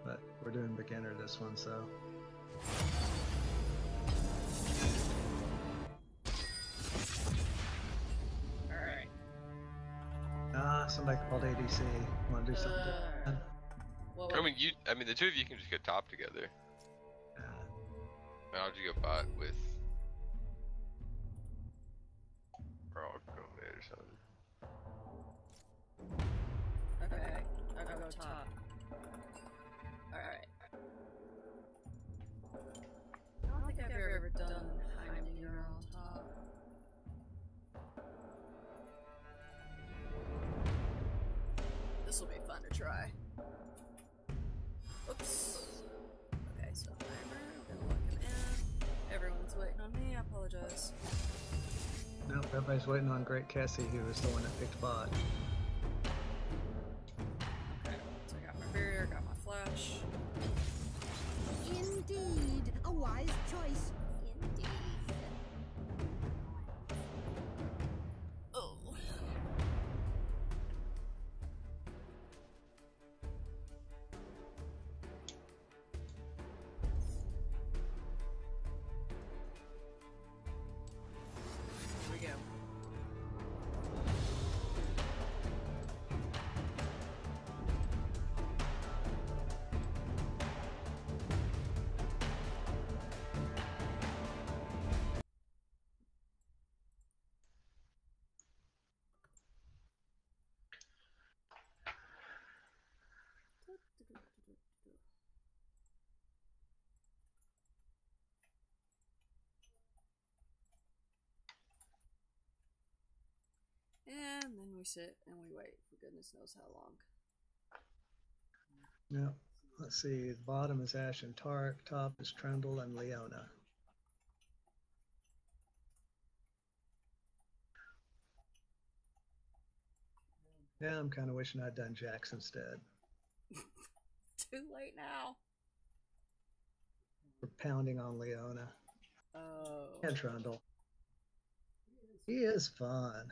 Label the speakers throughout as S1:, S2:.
S1: But we're doing beginner this one, so.
S2: Alright.
S1: Somebody called ADC. Want to do something different?
S2: Well,
S3: I mean, the two of you can just get top together. How'd you go bot with? Or I'll go mid or something.
S2: okay, I'll go top. Alright. I don't think I've ever done hiding around top. This will be fun to try. Oops. Okay, so timer, I'm gonna lock him in. Everyone's waiting on me, I apologize.
S1: Nope, everybody's waiting on Great Cassie, who was the one that picked bot.
S2: Okay, so I got my barrier, got my flash.
S4: Indeed, a wise choice.
S2: Indeed. Oh. Here we go. And then we sit and we wait for goodness knows how long.
S1: Yep. Let's see. The bottom is Ash and Tark. Top is Trundle and Leona. Yeah, I'm kind of wishing I'd done Jax instead.
S2: Too late now.
S1: For pounding on Leona.
S2: Oh.
S1: And Trundle. He is fun.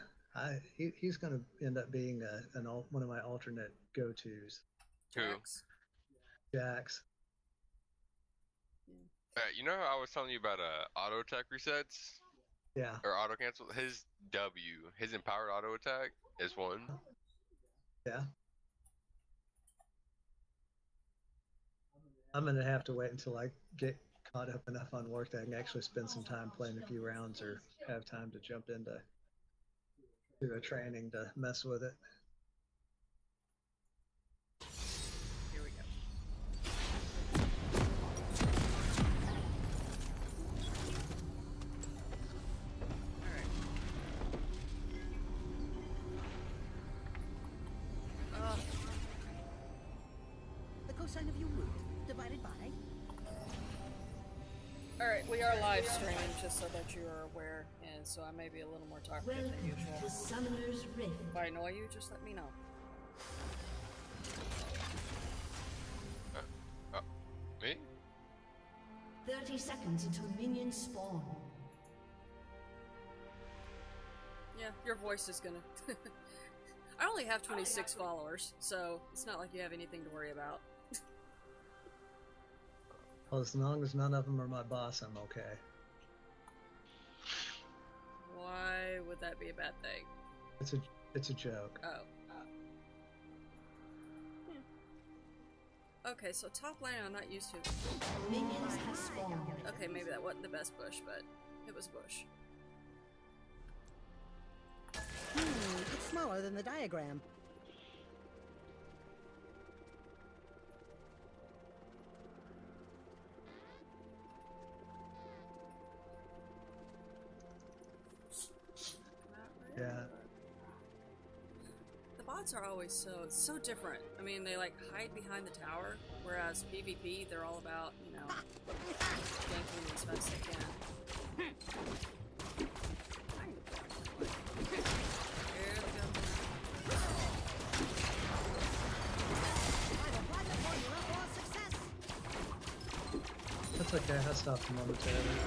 S1: He's going to end up being one of my alternate go-tos.
S3: Who?
S1: Jax.
S3: You know how I was telling you about auto attack resets?
S1: Yeah.
S3: Or auto cancel? His his empowered auto attack is one.
S1: Yeah. I'm going to have to wait until I get caught up enough on work that I can actually spend some time playing a few rounds or have time to jump into a training to mess with it.
S2: Here we go. Alright.
S4: The cosine of your root divided by.
S2: Alright, we are live streaming just so that you are aware, and so I may be a little more talkative than usual.
S4: To Summoner's Rift.
S2: If I annoy you, just let me know.
S3: Me?
S4: 30 seconds until minions spawn.
S2: Yeah, your voice is gonna... I only have 26 followers, so it's not like you have anything to worry about.
S1: Well, as long as none of them are my boss, I'm okay.
S2: Why would that be a bad thing?
S1: It's a joke.
S2: Oh. Okay, so top lane I'm not used to.
S4: Minions have spawned.
S2: Okay, maybe that wasn't the best bush, but it was a bush.
S4: It's smaller than the diagram.
S1: Yeah.
S2: The bots are always so different. I mean, they like hide behind the tower, whereas PvP, they're all about, you know, ganking as best they can. Here they go.
S1: That's okay, I stopped him momentarily.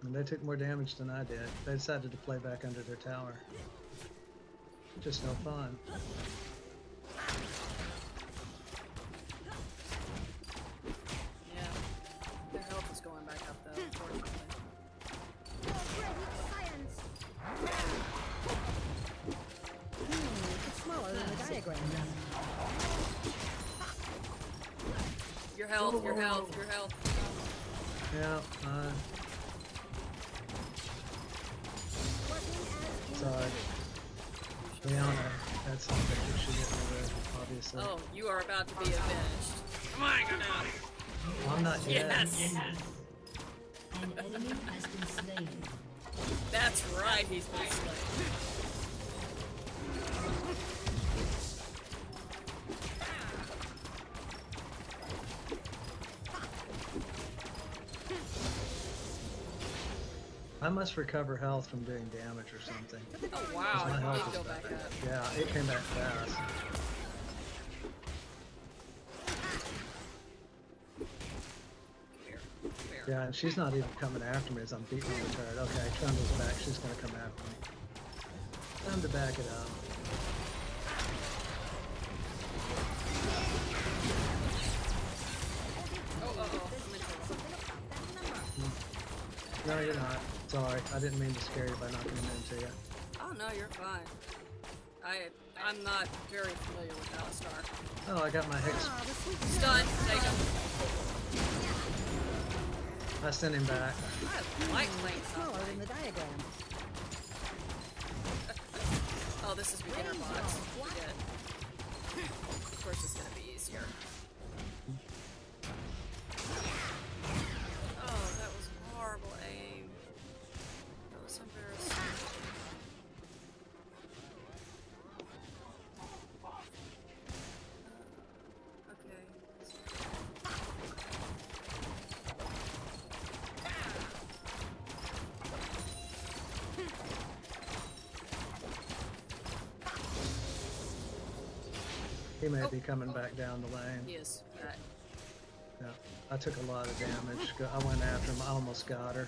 S1: And they took more damage than I did. They decided to play back under their tower. Just no fun.
S2: Yeah. Their health is going back up though, unfortunately.
S4: It's smaller than the diagram.
S2: Your health, your health, your health.
S1: Yeah, sorry. Liana had something that she didn't know, obviously.
S2: Oh, you are about to be avenged. Come on, go down.
S1: I'm not yet.
S2: Yes!
S5: An enemy has been slain.
S2: That's right, he's been slain.
S1: I must recover health from doing damage or something.
S2: Oh wow,
S1: My
S2: it
S1: health
S2: did
S1: is
S2: go back up.
S1: Yeah, it came back fast. Yeah, and she's not even coming after me as I'm beating on the turret. Okay, Trundle's back. She's gonna come after me. Time to back it up. No, you're not. Sorry, I didn't mean to scare you by knocking him into you.
S2: Oh no, you're fine. I'm not very familiar with Alistar.
S1: Oh, I got my Hex.
S2: Stun, take him.
S1: I sent him back.
S2: I like playing
S4: Smaller than
S2: something.
S4: the diagram.
S2: Oh, this is beginner bots. Good. Of course it's gonna be easier. Oh, that was horrible aim. That was embarrassing. Okay.
S1: He may be coming back down the lane.
S2: Yes, that.
S1: Yeah, I took a lot of damage. I went after him. I almost got her.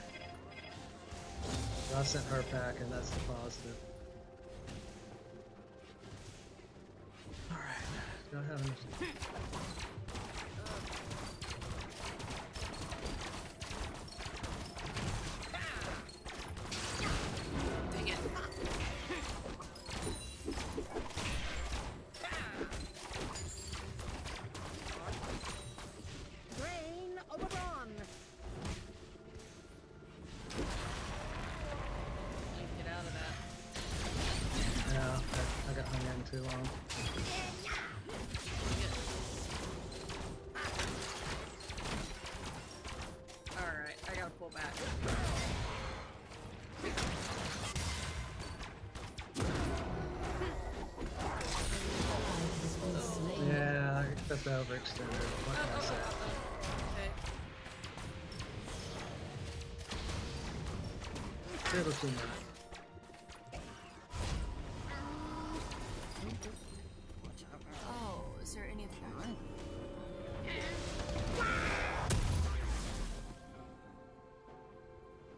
S1: I sent her packing. That's the positive. All right. Do I have any?
S2: Dang it.
S4: Brain overrun.
S2: Get out of that.
S1: Yeah, I got hung in too long.
S2: Alright, I gotta pull back.
S1: Yeah, that's overextended. What can I say?
S2: Okay.
S1: Little too much.
S2: Oh, is there anything?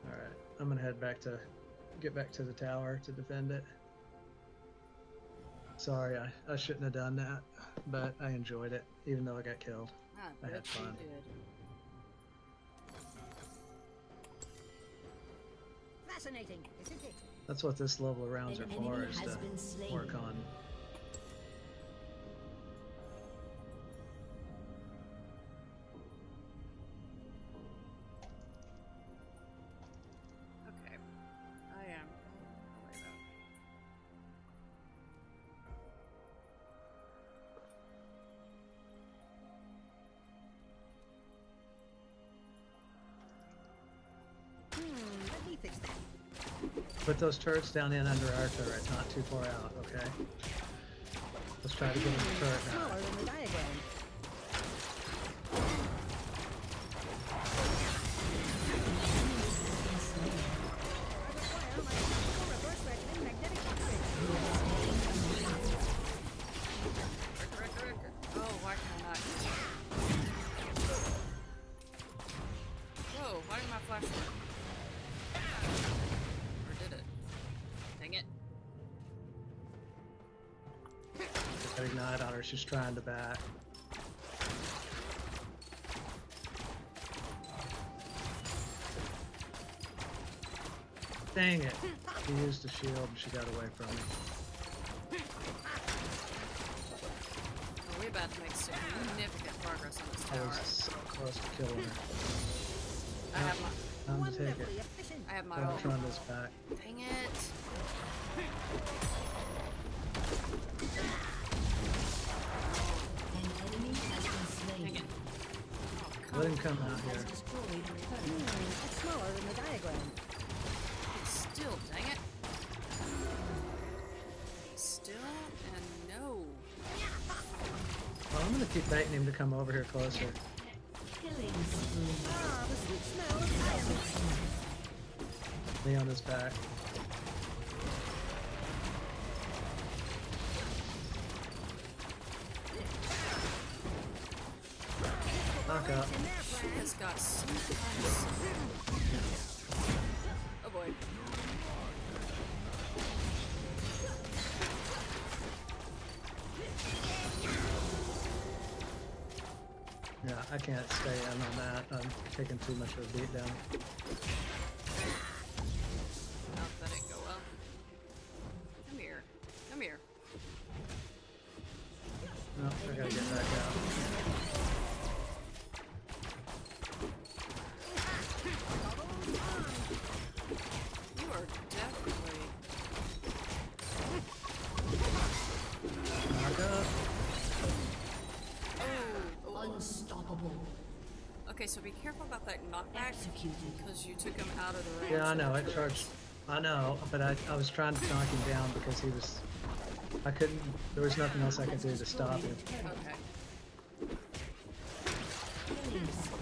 S1: All right, I'm gonna head back to get back to the tower to defend it. Sorry, I shouldn't have done that, but I enjoyed it, even though I got killed.
S2: I
S1: I had
S2: bet you
S1: fun.
S2: did.
S4: Fascinating, isn't it?
S1: That's what this level of rounds
S5: An
S1: are
S5: enemy
S1: for, is
S5: has
S1: to
S5: been slain.
S1: work on.
S2: Okay. I am. Don't worry about it.
S4: Let me fix that.
S1: Put those turrets down in under our turret, not too far out, okay? Let's try to get them the turret now.
S4: Smaller than the diagram.
S2: Oh, why can I not? Whoa, why did my flash work?
S1: ignite on her. She's trying to back. Dang it. He used the shield and she got away from me.
S2: Oh, we're about to make significant progress on this
S1: I
S2: tower.
S1: was so close to killing her.
S2: I have my
S1: Time to take it.
S4: Wonderfully efficient.
S2: I have my
S1: Don't
S2: ult.
S1: try this back.
S2: Dang it.
S5: An enemy has been slain.
S2: Dang it. Oh, come
S1: Let him
S2: on.
S1: come out
S5: Has
S1: here.
S5: destroyed a turret.
S4: It's smaller than the diagram.
S2: Still, dang it. Still, and no.
S1: Well, I'm gonna keep baiting him to come over here closer.
S5: Killing spree.
S4: Ah, the sweet smell of fire.
S1: Leona's back. Knock up.
S2: She has got some kind of... Oh boy.
S1: Yeah, I can't stay in on that. I'm taking too much of a beat down.
S2: Oh, that didn't go well. Come here. Come here.
S1: No, I gotta get back out.
S2: You are definitely...
S1: Knock up.
S2: Oh.
S5: Unstoppable.
S2: Okay, so be careful about that knockback,
S5: Executed.
S2: because you took him out of the range.
S1: Yeah, I
S2: of
S1: know,
S2: the
S1: it
S2: turrets.
S1: charged. I know, but I was trying to knock him down because he was... I couldn't... There was nothing else I could do to stop him.
S2: Okay.
S5: Killing spree.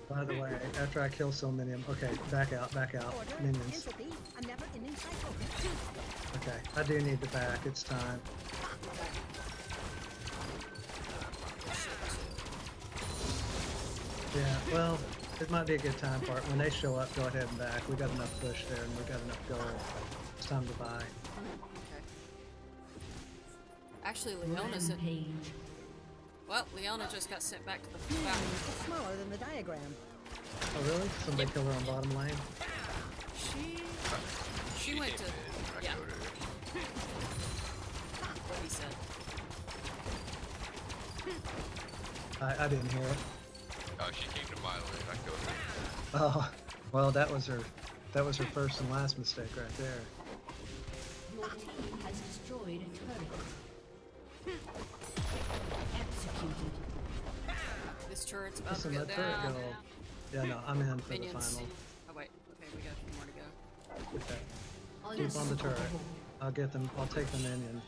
S1: By the way, after I kill so many of them... Okay, back out,
S4: Order,
S1: minions.
S4: entropy, a never-ending cycle.
S1: Okay, I do need the back, it's time. Yeah, well, it might be a good time for it. When they show up, go ahead and back. We got enough push there and we got enough gold. It's time to buy.
S2: Okay. Actually, Leona's in...
S5: Rampage.
S2: Well, Leona just got sent back to the fountain.
S4: It's smaller than the diagram.
S1: Oh really? Somebody kill her on bottom lane?
S2: She went to...
S3: I
S2: Yeah,
S3: killed her.
S2: what he said.
S1: I didn't hear it.
S3: Oh, she came to my lane. I killed her.
S1: Oh, well, that was her first and last mistake right there.
S5: Your team has destroyed a turret. Executed.
S2: This turret's about
S1: Listen,
S2: to go
S1: let turret
S2: down.
S1: go. Yeah, no, I'm in for
S2: Minions.
S1: the final.
S2: Oh wait, okay, we got a few more to go.
S1: Okay, keep on the turret.
S5: Unstoppable.
S1: I'll get them. I'll take them in.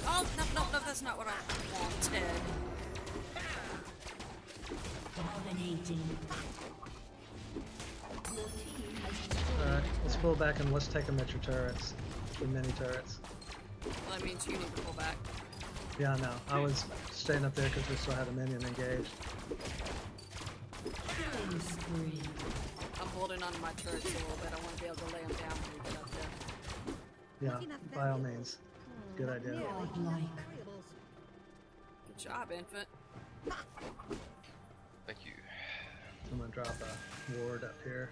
S2: Oh, no, that's not what I wanted.
S5: Dominating. Your team has destroyed
S1: Alright, let's pull back and let's take them at your turrets. Your mini turrets.
S2: Well, that means you need to pull back.
S1: Yeah, I know. I was staying up there because we still had a minion engaged.
S5: killing spree.
S2: I'm holding on to my turrets a little bit. I want to be able to lay them down when we get up there.
S1: Yeah,
S4: Looking at
S1: by all
S4: valuables.
S1: means. Good idea.
S5: Godlike.
S4: Variables.
S2: Good job, infant.
S3: Thank you.
S1: I'm gonna drop a ward up here.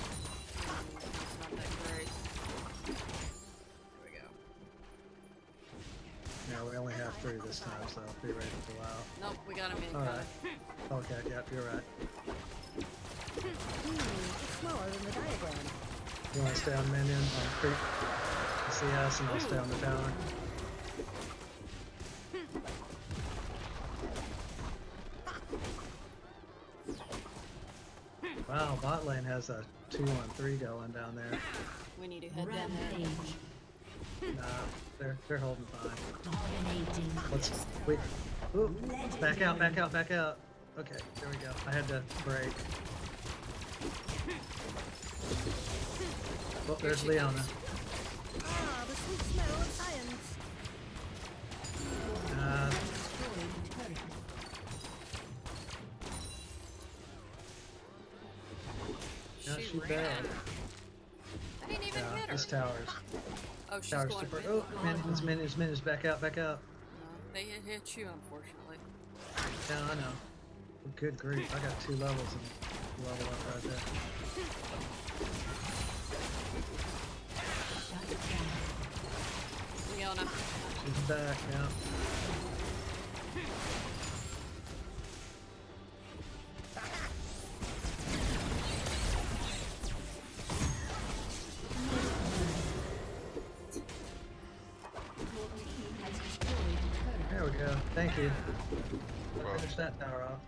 S2: It's not that great. There we go.
S1: Yeah, we only have 3 this time, so be ready to pull out.
S2: Nope, we got him in.
S1: Alright. Okay, yep, you're right.
S4: It's smaller than the diagram.
S1: You wanna stay on minion, on creep, CS, and I'll stay on the tower. Wow, bot lane has a 2-on-3 going down there.
S2: We need to head down there.
S5: Rampage.
S1: Nah, they're holding fine.
S5: Dominating.
S1: Let's wait. Ooh, back out, back out, back out. Okay, there we go. I had to break. Oh, there's Leona.
S4: Ah, the sweet smell of science.
S5: Destroyed turret.
S1: Not
S2: She
S1: she
S2: ran.
S1: bad.
S2: I didn't even
S1: Yeah,
S2: hit her.
S1: this towers.
S2: Oh, she's
S1: Towers
S2: going
S1: super.
S2: mid.
S1: Oh, minutes, back out, back out.
S2: No, they hit you, unfortunately.
S1: Yeah, I know. Good grief, I got 2 levels and level up right there.
S5: Shut down.
S2: Leona.
S1: She's back, yeah.
S5: Your team has destroyed a turret.
S1: There we go. Thank you.
S3: Well.
S1: Finish that tower off.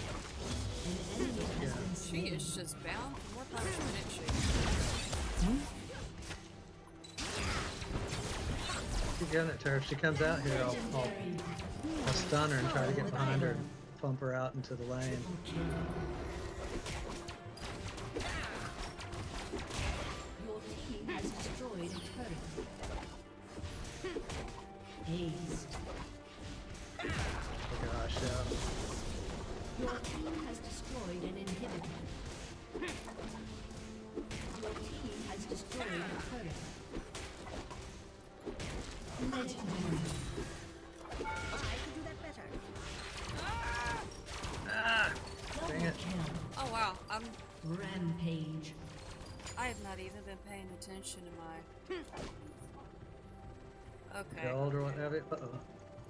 S5: An enemy has been
S2: She
S5: slain.
S2: is just bound for more punishment, isn't she?
S1: Keep giving it to her. If she comes out here, I'll stun her and try to get behind her and pump her out into the lane.
S5: Triple kill. Your team has destroyed a turret. Aced.
S1: Oh gosh, yeah.
S5: Your team has destroyed an inhibitor. Your team has destroyed a turret. Legendary.
S4: I could do that better.
S1: Ah! Dang
S5: Double
S1: it.
S5: kill.
S2: Oh wow,
S5: Rampage.
S2: I have not even been paying attention to my. Okay,
S1: Gold or what have you. Uh-oh.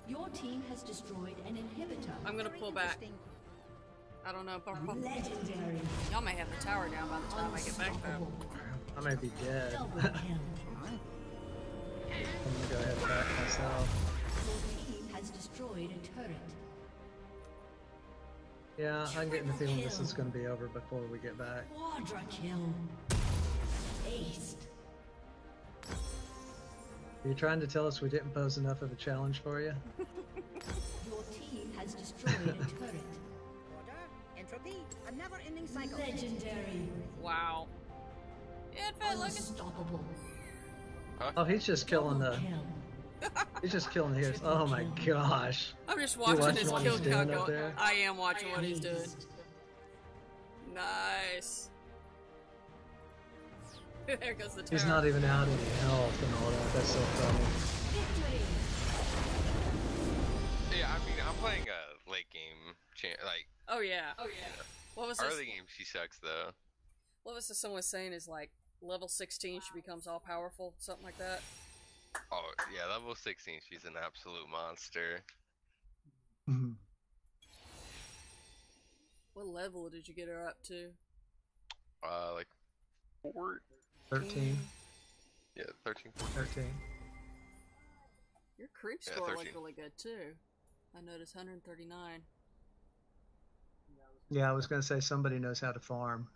S5: Your team has destroyed an inhibitor.
S2: I'm gonna
S4: Very
S2: pull back.
S4: interesting.
S2: I don't know, but
S5: Legendary.
S2: y'all may have the tower down by the time I get back though.
S5: Unstoppable.
S1: I may be dead.
S5: Double
S1: I'm
S5: kill.
S1: gonna go ahead and back myself.
S5: Your team has destroyed a turret.
S1: Yeah, I'm getting the feeling this is gonna be over before we get back.
S5: Quadra kill. Aced.
S1: Are you trying to tell us we didn't pose enough of a challenge for you?
S5: Your team has destroyed a turret.
S4: Order, entropy, a never-ending cycle.
S5: Legendary.
S2: Wow. Infant, look at.
S5: Unstoppable.
S1: Oh, he's just killing
S5: Double
S1: the.
S5: kill.
S1: He's just killing the heroes. Oh my gosh.
S2: I'm just
S1: You
S2: watching
S1: watching
S2: his
S1: what
S2: kill
S1: he's doing
S2: count
S1: up
S2: go.
S1: there?
S2: I am watching what he's doing.
S5: Aced.
S2: Nice. There goes the tower.
S1: He's not even out any health and all that. That's so funny.
S5: Victory.
S3: Yeah, I mean, I'm playing a late game, like,
S2: Oh yeah. Oh yeah. What was this?
S3: early game she sucks though.
S2: What was this someone was saying is like level 16 she becomes all powerful, something like that.
S3: Oh, yeah, level 16, she's an absolute monster.
S1: Mhm.
S2: What level did you get her up to?
S3: Like,
S1: 13.
S3: yeah, 13, 14.
S1: 13.
S2: Your creep
S3: Yeah,
S2: score
S3: 13.
S2: looked really good too. I noticed 139.
S1: Yeah, I was going to say somebody knows how to farm.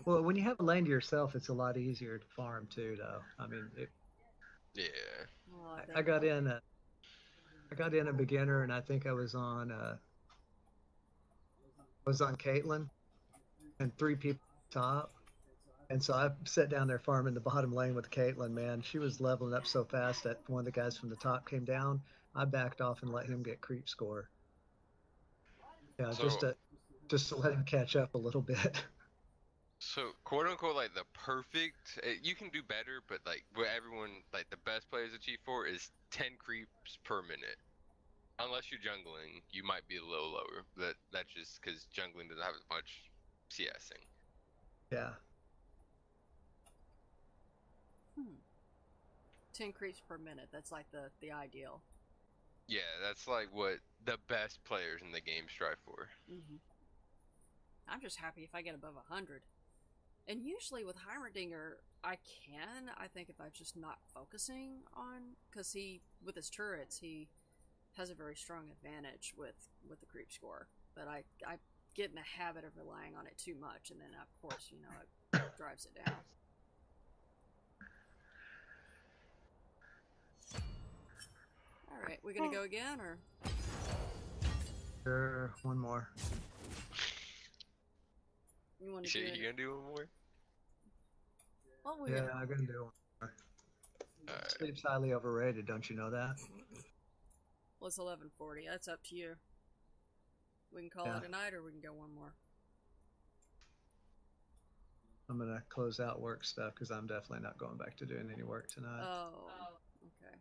S1: Well, when you have a lane to yourself, it's a lot easier to farm too, though. I mean,
S3: Yeah.
S2: Well,
S1: I got in a beginner, and I think I was on Caitlyn, and 3 people top. And so I sat down there farming the bottom lane with Caitlyn, man. She was leveling up so fast that one of the guys from the top came down. I backed off and let him get creep score. Yeah,
S3: So-
S1: just to let him catch up a little bit.
S3: So, quote unquote, like the perfect, you can do better, but like what everyone, like the best players achieve for is 10 creeps per minute. Unless you're jungling, you might be a little lower, but that's just because jungling doesn't have as much CSing.
S1: Yeah.
S2: 10 creeps per minute. That's like the ideal.
S3: Yeah, that's like what the best players in the game strive for.
S2: Mm-hmm. I'm just happy if I get above 100. And usually with Heimerdinger, I think if I'm just not focusing on, because with his turrets, he has a very strong advantage with the creep score. But I get in the habit of relying on it too much, and then of course, it drives it down. All right, we gonna go again, or?
S1: Sure, one more.
S2: You want to
S3: Sure,
S2: do it?
S3: you gonna do one more?
S2: Well,
S1: Yeah, I'm gonna do one more. Sleep's highly overrated, don't you know that?
S2: Well, it's 11:40. That's up to you. We can call it a night, or we can go one more.
S1: I'm gonna close out work stuff because I'm definitely not going back to doing any work tonight.
S2: Oh, okay.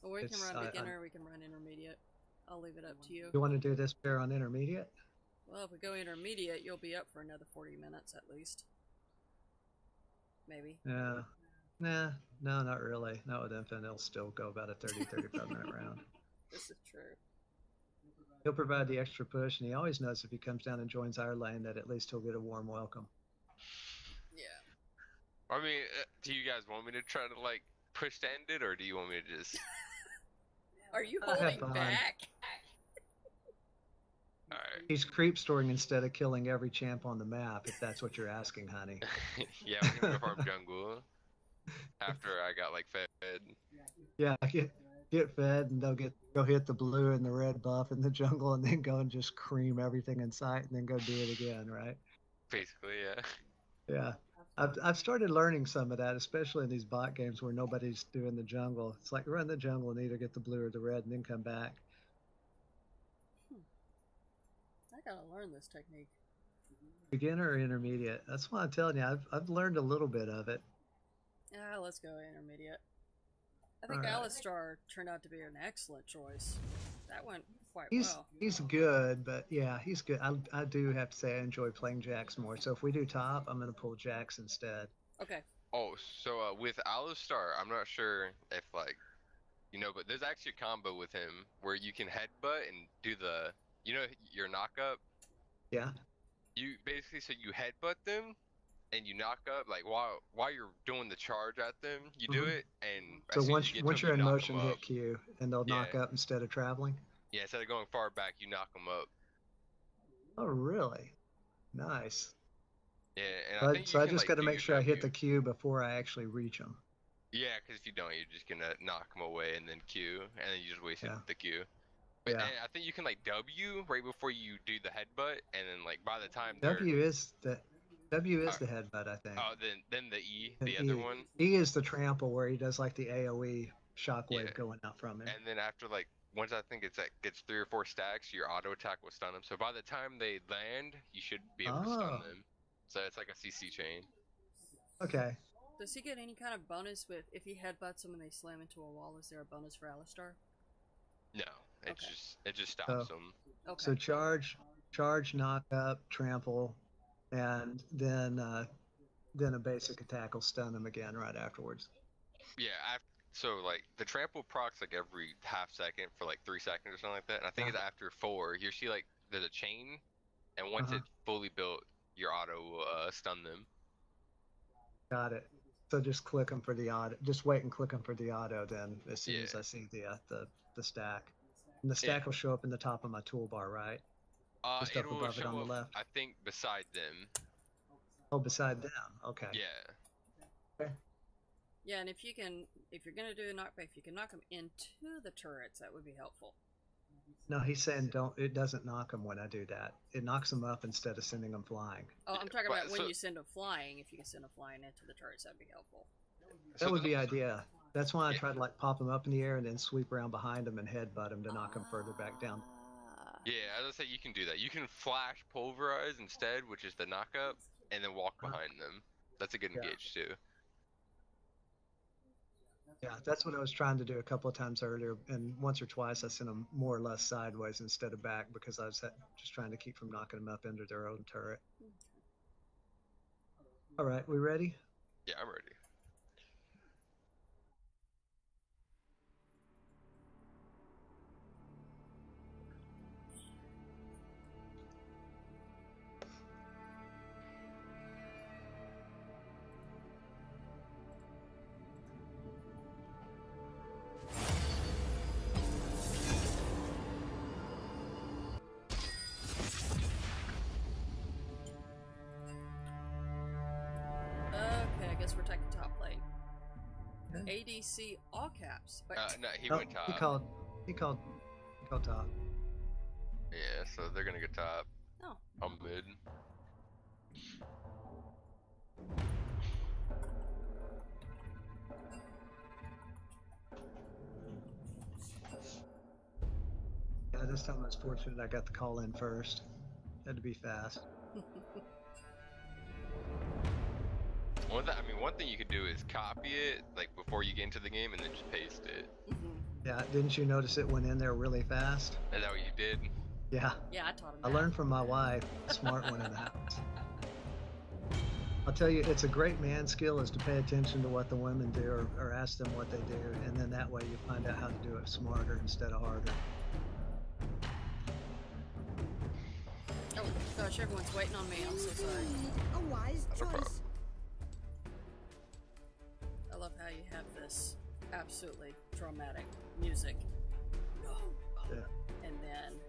S2: Well, we can run beginner, we can run intermediate. I'll leave it up to you.
S1: You want to do this pair on intermediate?
S2: Well, if we go intermediate, you'll be up for another 40 minutes at least. Maybe.
S1: Yeah. Nah, no, not really. Not with Infant. It'll still go about a 35 minute round.
S2: This is true.
S1: He'll provide the extra push, and he always knows if he comes down and joins our lane that at least he'll get a warm welcome.
S2: Yeah.
S3: I mean, do you guys want me to try to like push to end it, or do you want me to just?
S2: Are you holding back?
S3: Alright.
S1: He's creep storing instead of killing every champ on the map, if that's what you're asking, honey.
S3: Yeah, I'm gonna go farm jungle after I got like fed.
S1: Yeah, get fed, and go hit the blue and the red buff in the jungle, and then go and just cream everything in sight, and then go do it again, right?
S3: Basically, yeah.
S1: Yeah. I've started learning some of that, especially in these bot games where nobody's doing the jungle. It's like run the jungle and either get the blue or the red and then come back.
S2: I gotta learn this technique.
S1: Beginner or intermediate? That's what I'm telling you. I've learned a little bit of it.
S2: Yeah, let's go intermediate. I think
S1: All right.
S2: Alistar turned out to be an excellent choice. That went quite well.
S1: He's good, but yeah, he's good. I do have to say I enjoy playing Jax more. So if we do top, I'm going to pull Jax instead.
S2: Okay.
S3: Oh, so with Alistar, I'm not sure if like, but there's actually a combo with him where you can headbutt and do your knockup.
S1: Yeah.
S3: You basically, so you headbutt them and you knock up like while you're doing the charge at them, you do it, and
S1: So
S3: as soon as
S1: once
S3: you get to
S1: you're
S3: them,
S1: in
S3: you knock
S1: motion,
S3: them up.
S1: hit Q, and they'll knock up instead of traveling.
S3: Yeah, instead of going far back, you knock them up.
S1: Oh, really? Nice.
S3: Yeah, and I think
S1: so I
S3: can,
S1: just
S3: like,
S1: got to
S3: do
S1: make
S3: your
S1: sure I hit
S3: W.
S1: the Q before I actually reach them.
S3: Yeah, because if you don't, you're just gonna knock them away and then Q, and then you just wasted the Q. But and I think you can like W right before you do the headbutt, and then like by the time
S1: W is the headbutt, I think.
S3: Oh, then the E, the other one.
S1: E is the trample where he does like the AOE shockwave going out from him.
S3: And then after like once I think gets 3 or 4 stacks, your auto attack will stun them. So by the time they land, you should be able to stun them. So it's like a CC chain.
S1: Okay.
S2: Does he get any kind of bonus if he headbutts them and they slam into a wall? Is there a bonus for Alistar?
S3: No, it just stops them.
S2: Okay.
S1: So charge, knock up, trample, and then a basic attack will stun them again right afterwards.
S3: Yeah, so like the trample procs like every half second for like 3 seconds or something like that. And I think it's after 4. You see like there's a chain, and once it's fully built, your auto will stun them.
S1: Got it. So just click them for the auto. Just wait and click them for the auto. Then as soon as I see the stack, and the stack will show up in the top of my toolbar, right? Just up above it on the left.
S3: I think beside them.
S1: Oh, beside them. Okay.
S3: Yeah.
S1: Okay.
S2: Yeah, and if you're gonna do a knockback, if you can knock them into the turrets, that would be helpful.
S1: No, he's saying it doesn't knock them when I do that. It knocks them up instead of sending them flying.
S2: Oh, I'm talking about when you send them flying. If you can send them flying into the turrets, that'd be helpful.
S1: That would be idea. That's why I try to like pop them up in the air and then sweep around behind them and headbutt them to knock them further back down.
S3: Yeah, as I say, you can do that. You can flash pulverize instead, which is the knockup, and then walk behind them. That's a good engage too.
S1: Yeah, that's what I was trying to do a couple of times earlier, and once or twice I sent them more or less sideways instead of back because I was just trying to keep from knocking them up into their own turret. All right, we ready?
S3: Yeah, I'm ready.
S2: is protecting top lane. ADC all caps. But
S3: No, he
S1: Oh,
S3: went top.
S1: He called top.
S3: Yeah, so they're gonna go top.
S2: oh,
S3: I'm mid.
S1: Yeah, this time I was fortunate I got the call in first. Had to be fast.
S3: One thing you could do is copy it like before you get into the game and then just paste it.
S1: Yeah, didn't you notice it went in there really fast?
S3: Is that what you did?
S1: Yeah,
S2: yeah, I taught him
S1: I
S2: that.
S1: learned from my wife, smart one in the house. I'll tell you, it's a great man skill is to pay attention to what the women do or ask them what they do, and then that way you find out how to do it smarter instead of harder.
S2: Oh gosh, everyone's waiting on me. I'm so sorry.
S4: A wise
S3: No problem.
S4: choice.
S2: I love how you have this absolutely dramatic music. No.
S1: Yeah.
S2: And then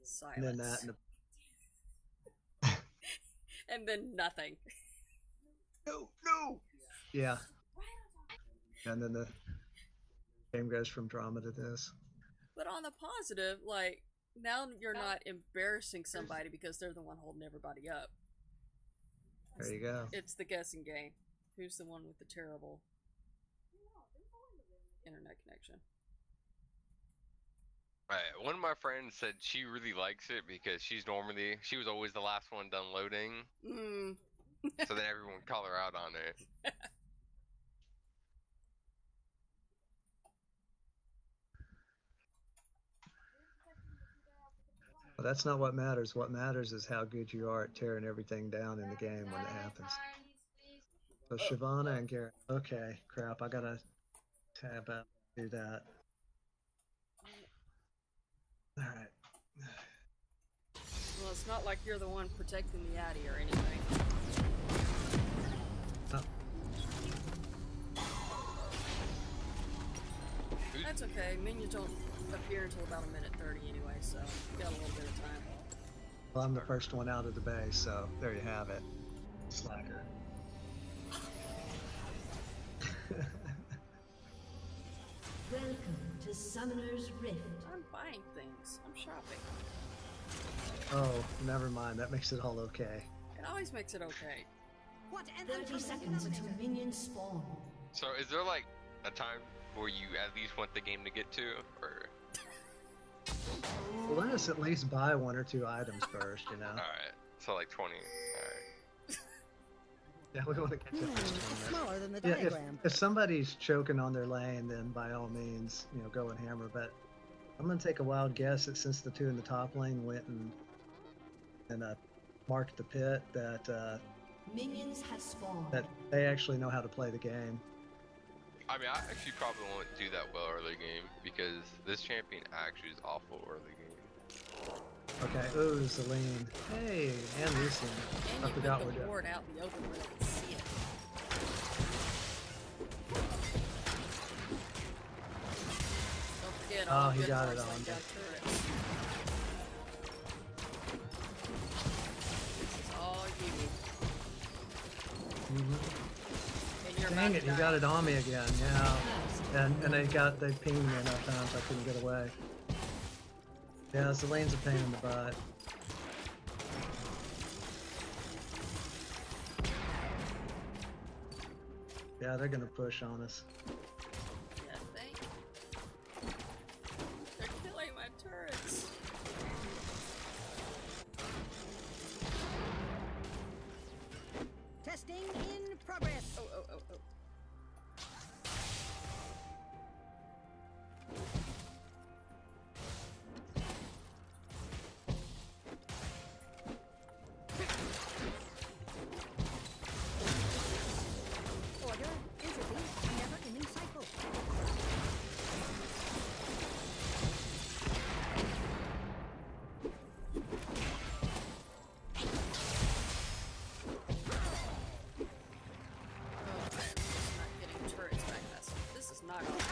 S2: silence.
S1: And then that, and
S2: and then nothing.
S1: no. Yeah. And then the game goes from drama to this.
S2: But on the positive, like, now you're not embarrassing somebody because they're the one holding everybody up.
S1: There you go.
S2: It's the guessing game. Who's the one with the terrible internet connection?
S3: One of my friends said she really likes it because she was always the last one done loading,
S2: Mm.
S3: so then everyone would call her out on it.
S1: Well, that's not what matters. What matters is how good you are at tearing everything down in the game when it happens. So Shyvana and Garrett. Okay, crap. I gotta tab out and do that. All right.
S2: Well, it's not like you're the one protecting the Addy or anything.
S1: Oh,
S2: That's okay. Minions don't appear until about 1:30 anyway, so you got a little bit of time.
S1: well, I'm the first one out of the base, so there you have it. Slacker.
S5: Welcome to Summoner's Rift.
S2: I'm buying things. I'm shopping.
S1: Oh, never mind. That makes it all okay.
S2: It always makes it okay.
S4: What an
S5: 30 seconds until minions spawn.
S3: So is there like a time where you at least want the game to get to, or?
S1: Well, let us at least buy one or two items first, you know?
S3: Alright, so like 20. Alright.
S1: Yeah, we want to get to this
S4: It's
S1: tournament.
S4: smaller than the
S1: Yeah,
S4: diagram.
S1: if somebody's choking on their lane, then by all means, go and hammer. But I'm gonna take a wild guess that since the two in the top lane went and marked the pit, that
S5: Minions have spawned.
S1: that they actually know how to play the game.
S3: I mean, I actually probably won't do that well early game because this champion actually is awful early game.
S1: Okay, ooh, Celine. Hey, and Lucian.
S2: And
S1: I
S2: you
S1: forgot
S2: put
S1: we're
S2: the
S1: done.
S2: ward out in the open where they can see it. Don't forget,
S1: Oh,
S2: all
S1: he
S2: good
S1: got
S2: force
S1: it on.
S2: lane got turrets. This is all you.
S1: Mhm.
S2: And you're
S1: Dang
S2: about
S1: it,
S2: to
S1: you
S2: die.
S1: got it on me again. Yeah, and they pinged me enough times I couldn't get away. Yeah, Celine's a pain in the butt. Yeah, they're gonna push on us.
S2: Yeah, thank you. They're killing my turrets.
S4: Testing in progress.
S2: Oh.
S4: Order, entropy, never-ending cycle.
S2: Oh, I am just not getting turrets back fast enough. This is not going to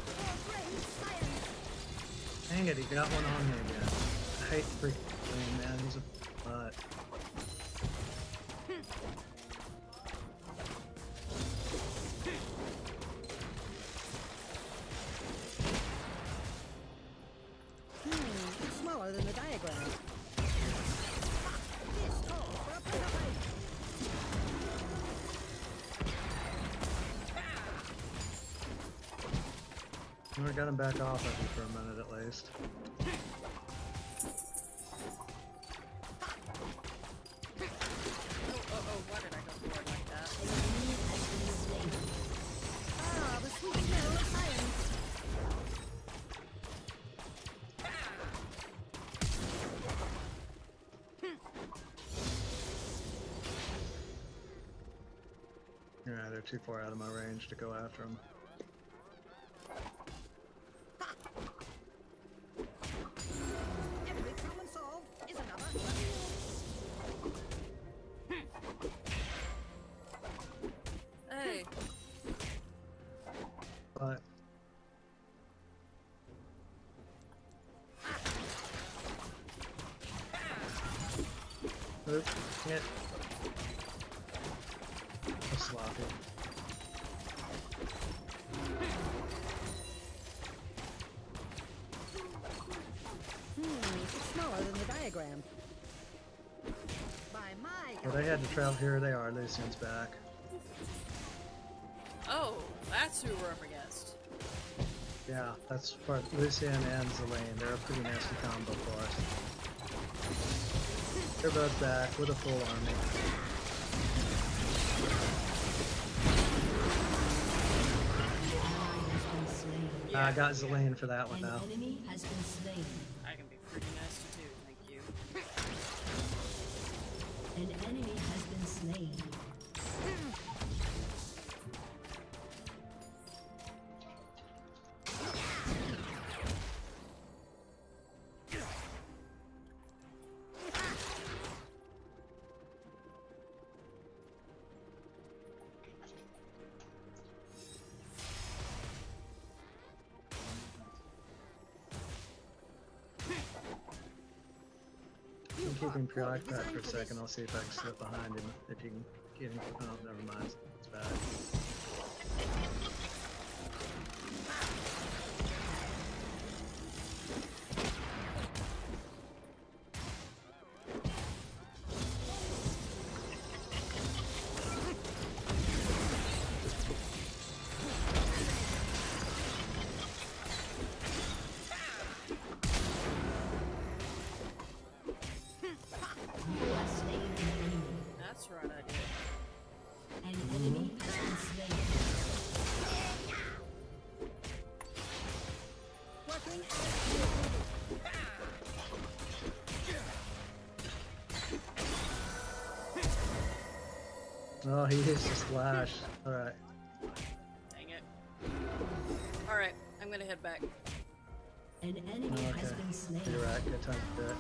S4: For brave science.
S1: Dang it, he got one on me again. I hate freaking Celine. But
S4: It's smaller than the diagram. This calls for a prototype.
S1: we got him back off of me for a minute at least.
S2: Oh, why did I go forward like that?
S4: Ah, the sweet smell of science.
S1: Yeah, they're too far out of my range to go after them.
S4: Every problem solved is another.
S2: Hey,
S1: But oop, hit. That's sloppy.
S4: It's smaller than the diagram. By my
S1: Well, they had to travel. Here they are. Lucian's back.
S2: oh, that's who we're up against.
S1: Yeah, that's part Lucian and Zelane. They're a pretty nasty combo for us. They're both back with a full army. I got Zelane for that one
S5: An
S1: now.
S5: enemy has been slain.
S2: I can be pretty nasty too, thank you.
S5: An enemy has been slain.
S1: You can keep him preoccupied for a second. I'll see if I can slip behind him. If you can get him. Oh, never mind. It's bad.
S5: You have slain an enemy.
S2: That's right, I did.
S5: An enemy has been slain.
S4: working as
S1: Oh, he used to splash. Alright.
S2: Dang it. Alright, I'm gonna head back.
S5: An enemy
S1: Okay.
S5: has been slain.
S1: You're right. Good time to do it.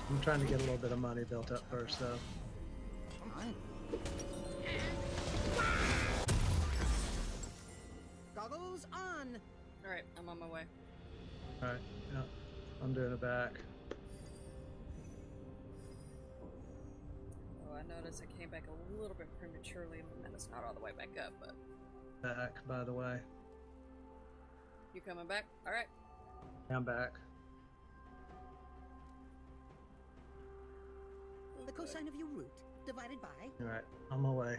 S1: I'm trying to get a little bit of money built up first, though.
S4: goggles on.
S2: Alright, I'm on my way.
S1: Alright. Yeah. I'm doing it back.
S2: Oh, I noticed I came back a little bit prematurely, and it's not all the way back up, but
S1: Back, by the way.
S2: you coming back? Alright.
S1: I'm back.
S4: The cosine of your root divided by.
S1: Alright. On my way.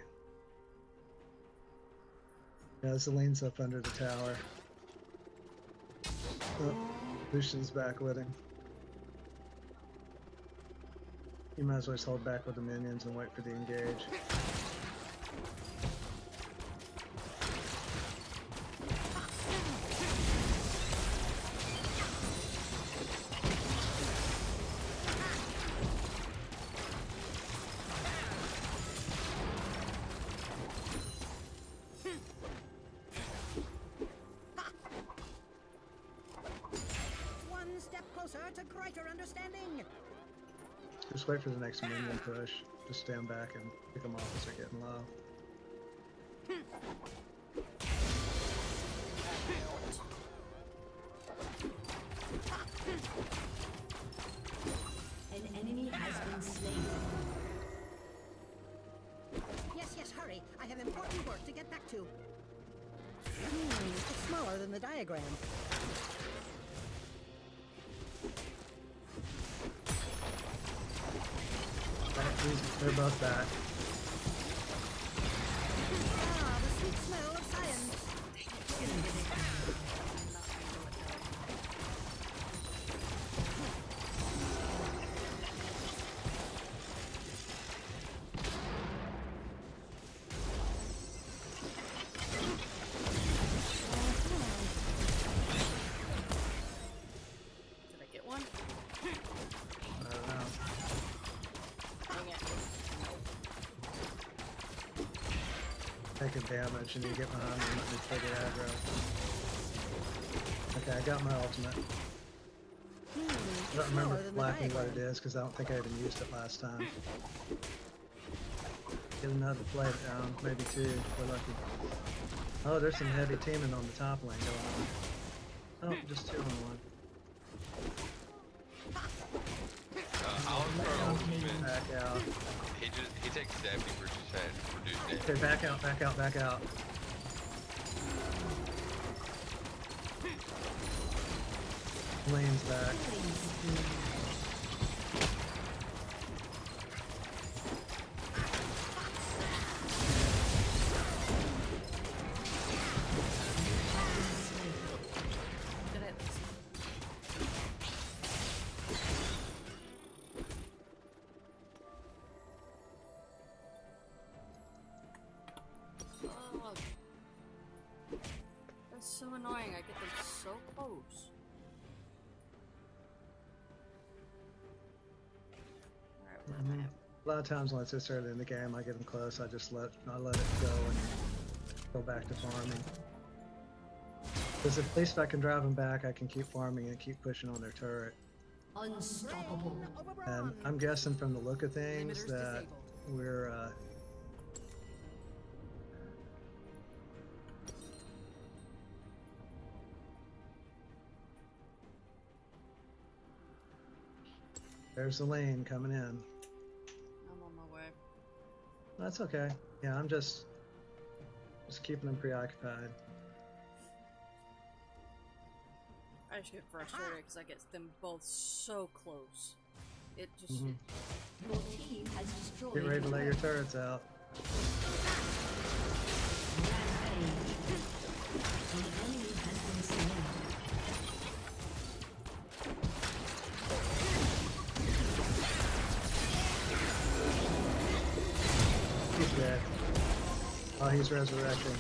S1: Yeah, Zelene's up under the tower. Oh, Lucian's back with him. You might as well just hold back with the minions and wait for the engage.
S4: One step closer to greater understanding.
S1: Just wait for the next minion push. Just stand back and pick them off as they're getting low.
S5: An enemy has been slain.
S4: the diagram.
S1: They're both back.
S4: Ah, the sweet smell of science.
S2: Did I get one?
S1: I don't know.
S2: Dang it.
S1: Taking damage and you get behind me and let me trigger aggro. Okay, I got my ultimate. I don't remember flapping what it is because I don't think I even used it last time. Get another plate down, maybe two if we're lucky. Oh, there's some heavy teaming on the top lane going on. Oh, just 2 on 1.
S3: I'll throw ultimate.
S1: Back out.
S3: He takes 70 versus head. Reduced
S1: Okay,
S3: damage.
S1: back out, back out, back out. Lane's back.
S2: Did I at least? Oh, that's so annoying. I get them so close. Alright, where am I at?
S1: A lot of times when it's this early in the game, I get them close. I just let it go and go back to farming. Because at least I can drive them back, I can keep farming and keep pushing on their turret.
S5: Unstoppable.
S1: And I'm guessing from the look of things
S2: Limiters
S1: that
S2: disabled.
S1: we're there's the lane coming in.
S2: I'm on my way.
S1: That's okay. Yeah, I'm just keeping them preoccupied.
S2: I just get frustrated because I get them both so close. It just.
S1: Mhm.
S5: Your team has destroyed.
S1: Get ready to lay your turrets out.
S5: Rampage. An enemy has been slain.
S1: He's dead. Oh, he's resurrecting.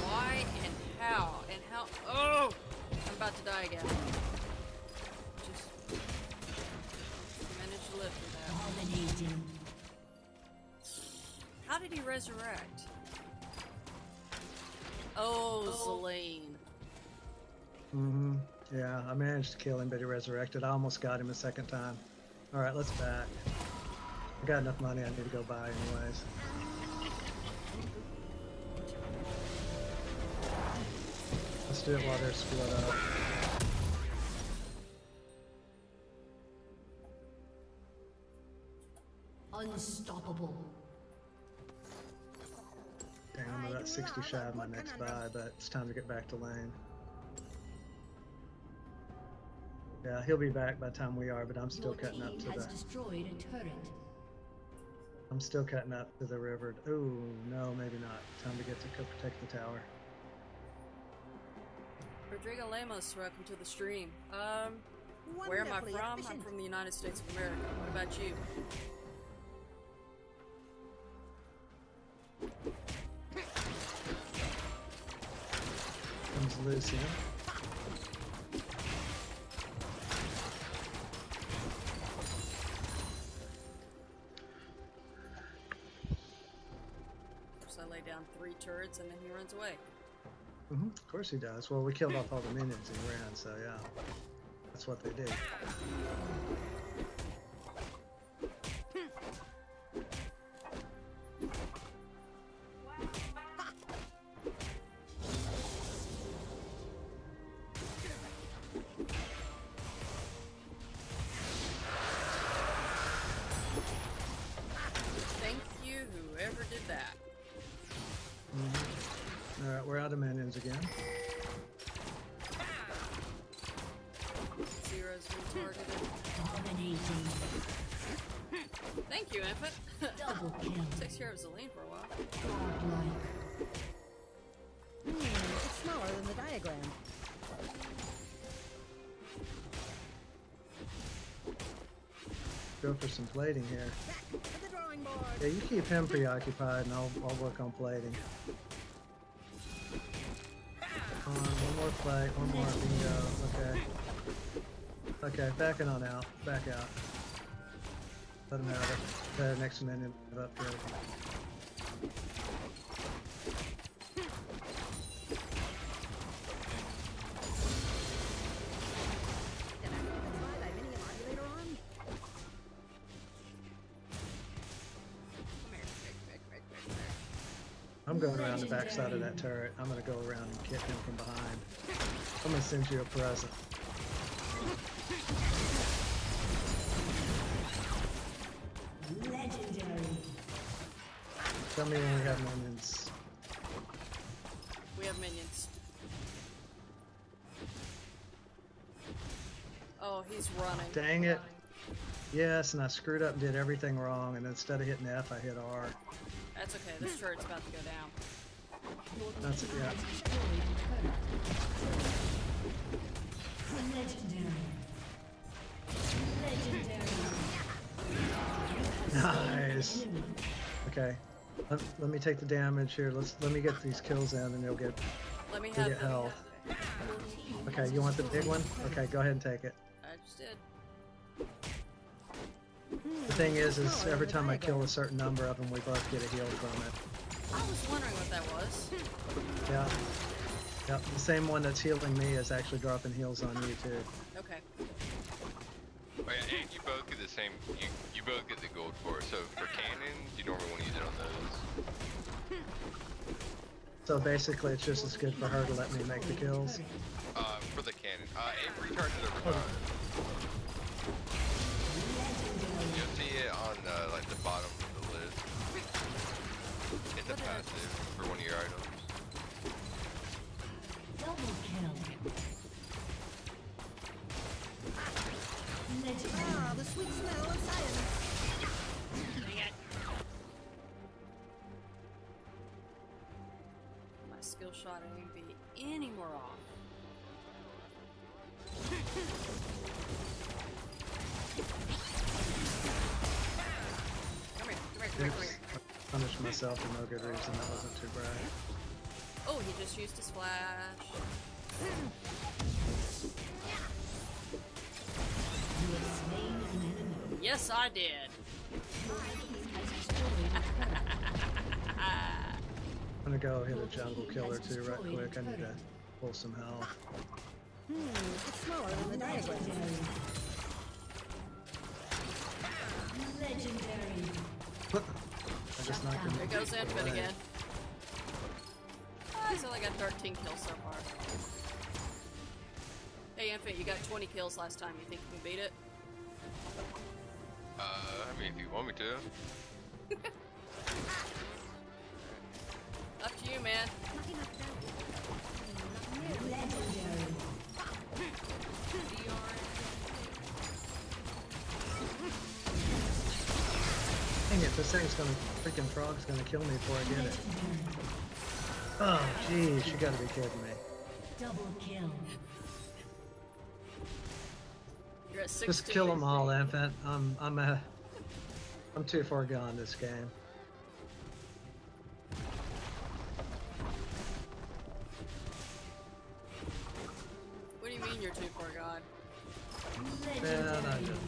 S2: Why and how? And how? Oh! I'm about to die again. Just managed to live through that.
S5: Dominating.
S2: How did he resurrect? Oh, Zelene.
S1: Mm-hmm. Yeah, I managed to kill him, but he resurrected. I almost got him a second time. Alright, let's back. I got enough money I need to go buy anyways. Let's do it while they're split up.
S5: Unstoppable.
S1: Dang, I'm about 60 shy of my next buy, but it's time to get back to lane. Yeah, he'll be back by the time we are, but I'm still
S5: Your
S1: cutting up
S5: team
S1: to
S5: has
S1: the...
S5: destroyed a turret.
S1: I'm still cutting up to the river. Ooh, no, maybe not. Time to get to go protect the tower.
S2: Rodrigo Lemos, welcome to the stream. Where am I
S4: Wonderfully
S2: from? I'm
S4: efficient.
S2: from the United States of America. What about you?
S1: Comes Lucian.
S2: So I lay down 3 turrets and then he runs away.
S1: Of course he does. Well, we killed off all the minions and he ran, so yeah. That's what they do. Alright, we're out of turns again.
S2: Zero's been targeted.
S5: Dominating.
S2: Thank you, Infant.
S5: Double kill.
S2: Takes care of Zelene for a while.
S5: Godlike.
S4: It's smaller than the diagram.
S1: Go for some plating here.
S4: Back to the drawing board.
S1: Yeah, you keep him preoccupied, and I'll work on plating. Come on, one more plate, one more bingo. Okay. Okay, backing on out. Back out. Let him have it. The next minion up here. I'm going around the backside of that turret. I'm going to go around and kick him from behind. I'm going to send you a present.
S5: Legendary.
S1: Tell me when we have minions.
S2: We have minions. Oh, he's running.
S1: Dang it. Yes, and I screwed up and did everything wrong, and instead of hitting F, I hit R.
S2: That's okay, this turret's about to go down.
S1: That's it, yeah.
S5: Legendary. Legendary.
S1: Nice. Okay. Let me take the damage here. Let me get these kills in, and you'll get health. Okay, you want the big one? Okay, go ahead and take it.
S2: I just did.
S1: The thing is every time I kill a certain number of them, we both get a heal from it.
S2: I was wondering what that was.
S1: Yeah. Yep. The same one that's healing me is actually dropping heals on you too.
S2: Okay.
S3: Oh yeah, and you both get the same. You both get the gold for it. So for cannons, you normally want to use it on those.
S1: So basically, it's just as good for her to let me make the kills.
S3: For the cannon, it recharges over time. You'll see it on like the bottom of the list. It's a passive for one of your items.
S5: Double kill. Legendary.
S4: Ah, the sweet smell of science.
S2: My skill shot ain't be any more off. Come here.
S1: I punished myself for no good reason. That wasn't too bright.
S2: Oh, he just used his flash.
S5: You have slain an enemy.
S2: Yes, I did.
S1: I'm gonna go hit a jungle killer too right quick. I need to pull some health.
S4: It's smaller than the diagram.
S5: Legendary.
S1: I just knocked him.
S2: Here goes Infant again. Oh, he's only got 13 kills so far. Hey Infant, you got 20 kills last time. You think you can beat it?
S3: I mean, if you want me to.
S2: Up to you, man.
S5: Legendary.
S1: Dang it, this thing's gonna, freaking frog's gonna kill me before I get it. Oh, jeez, you gotta be kidding me.
S5: Double kill.
S2: You're at 16.
S1: Just kill them all, Infant. I'm too far gone this game.
S2: What do you mean you're too far gone?
S1: Man, I don't know what I'm doing.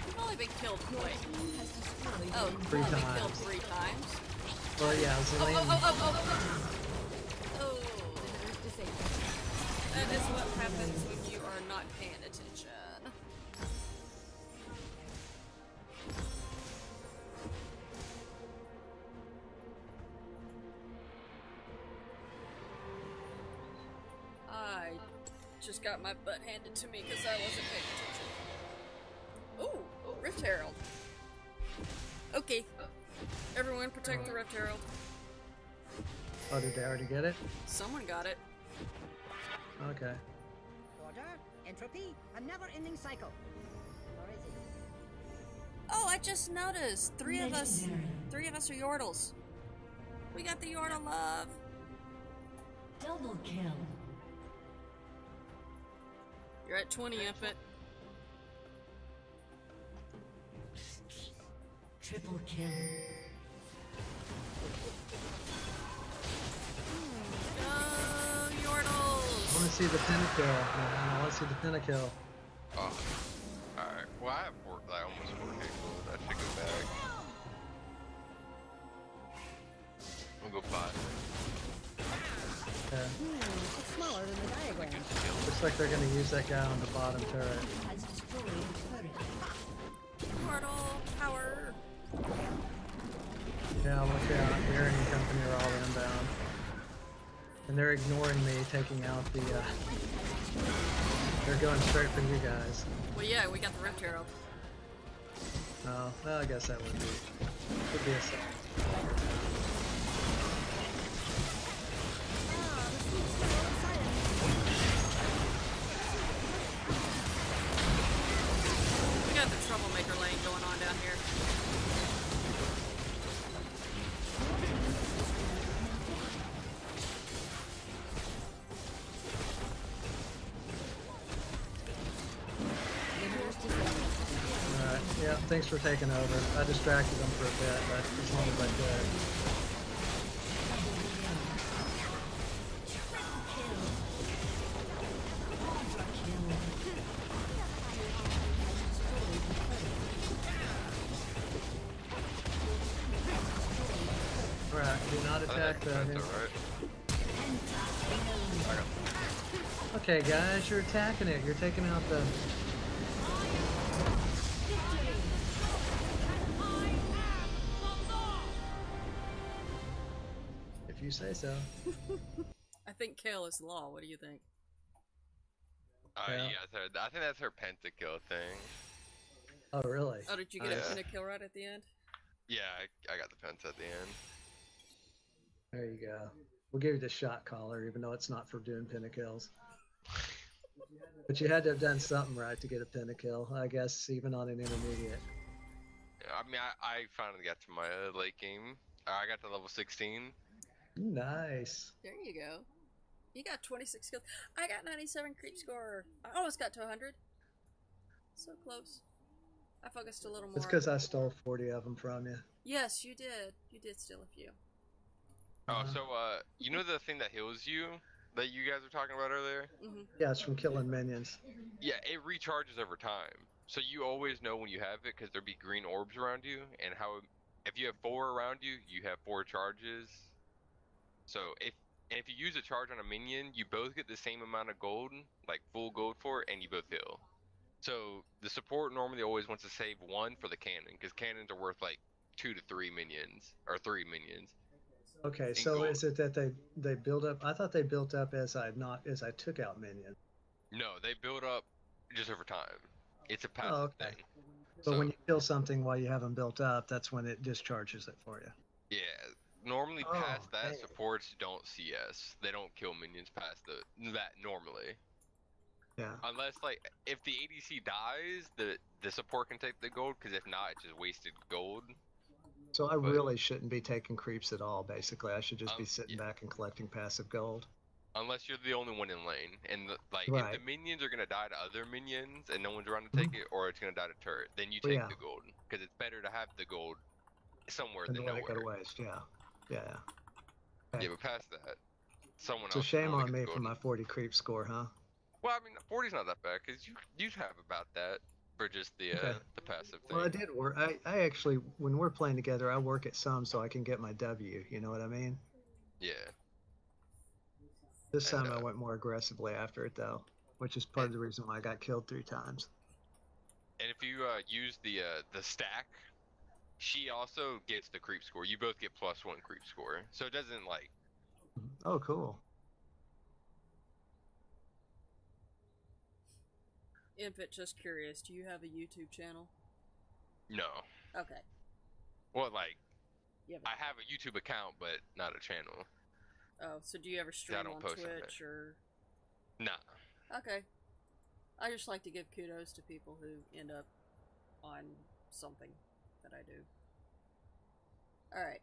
S2: You've only been killed twice. Oh,
S1: Three
S2: you've only been
S1: times.
S2: killed 3 times?
S1: Well, yeah, Zelene.
S2: Oh. That is what happens when you are not paying attention. I just got my butt handed to me because I wasn't paying attention. Ooh, Rift Herald. Okay. Everyone protect the Rift Herald.
S1: Oh, did they already get it?
S2: Someone got it.
S1: Okay.
S4: Order, entropy, a never-ending cycle. Or is it?
S2: Oh, I just noticed. Three of us
S5: Legendary.
S2: are Yordles. We got the Yordle love.
S5: Double kill.
S2: You're at 20, Infant.
S5: Triple kill.
S2: Go,
S1: I
S2: Yordles!
S1: want to see the pentakill, man. I want to see the pentakill.
S3: Oh. Alright. Well, I have almost 4K gold. I should go back. We'll go 5.
S1: Okay.
S4: It's smaller than the diagram.
S1: Looks like they're going to use that guy on the bottom turret.
S5: Has destroyed a turret.
S2: Yordle power!
S1: Yeah, look out. Aaron and company are all inbound. And they're ignoring me taking out the, they're going straight for you guys.
S2: Well, yeah, we got the Rift Arrow.
S1: Oh, well, I guess that would be a sign.
S2: We got the troublemaker lane going on down here.
S1: Alright, yeah, thanks for taking over. I distracted them for a bit, but as long as I could. Alright, do not attack the... Okay, guys, you're attacking it. You're taking out the... If you say so.
S2: I think Kale is law. What do you think?
S1: Yeah.
S3: Yeah, I think that's her pentakill thing.
S1: Oh, really?
S2: Oh, did you get a kill right at the end?
S3: Yeah, I got the penta at the end.
S1: There you go. We'll give you the shot caller, even though it's not for doing pentakills. But you had to have done something right to get a pentakill, I guess, even on an intermediate.
S3: Yeah, I mean, I finally got to my late game. I got to level 16.
S1: Nice.
S2: There you go. You got 26 kills. I got 97 creep score. I almost got to 100. So close. I focused a little more.
S1: It's because I stole 40 of them from you.
S2: Yes, you did. You did steal a few.
S3: Oh, so, you know the thing that heals you that you guys were talking about earlier?
S2: Mm-hmm.
S1: Yeah, it's from killing minions.
S3: Yeah, it recharges over time. So you always know when you have it because there'll be green orbs around you, and how if you have 4 around you, you have 4 charges. So if you use a charge on a minion, you both get the same amount of gold, like full gold for it, and you both heal. So the support normally always wants to save 1 for the cannon, because cannons are worth like 2 to 3 minions, or 3 minions.
S1: Okay, so is it that they build up? I thought they built up as I took out minions.
S3: No, they build up just over time. It's a passive
S1: okay.
S3: thing.
S1: But when you kill something while you have them built up, that's when it discharges it for you.
S3: Yeah, normally past that,
S1: dang.
S3: supports don't CS. They don't kill minions past that normally.
S1: Yeah.
S3: Unless, like, if the ADC dies, the support can take the gold, because if not, it's just wasted gold.
S1: So I really shouldn't be taking creeps at all, basically. I should just be sitting
S3: yeah.
S1: back and collecting passive gold.
S3: Unless you're the only one in lane. And, if the minions are going to die to other minions, and no one's around to take it, or it's going to die to turret, then you take the gold. Because it's better to have the gold somewhere than nowhere.
S1: Go to waste, yeah. Yeah. Okay.
S3: Yeah, but past that, someone else...
S1: So shame
S3: will
S1: on me
S3: get
S1: for my 40 creep score, huh?
S3: Well, I mean, 40's not that bad, because you have about that for just the passive thing.
S1: Well, I did work. I actually, when we're playing together, I work at some so I can get my W. You know what I mean?
S3: Yeah.
S1: This time I went more aggressively after it, though, which is part of the reason why I got killed 3 times. And
S3: if you use the stack, she also gets the creep score. You both get +1 creep score, so it doesn't like...
S1: Oh, cool.
S2: Infant, just curious, do you have a YouTube channel?
S3: No.
S2: Okay.
S3: Well, like, I have a YouTube account, but not a channel.
S2: Oh, so do you ever stream
S3: don't
S2: on
S3: post on
S2: Twitch
S3: it.
S2: or?
S3: Nah.
S2: Okay. I just like to give kudos to people who end up on something that I do. Alright.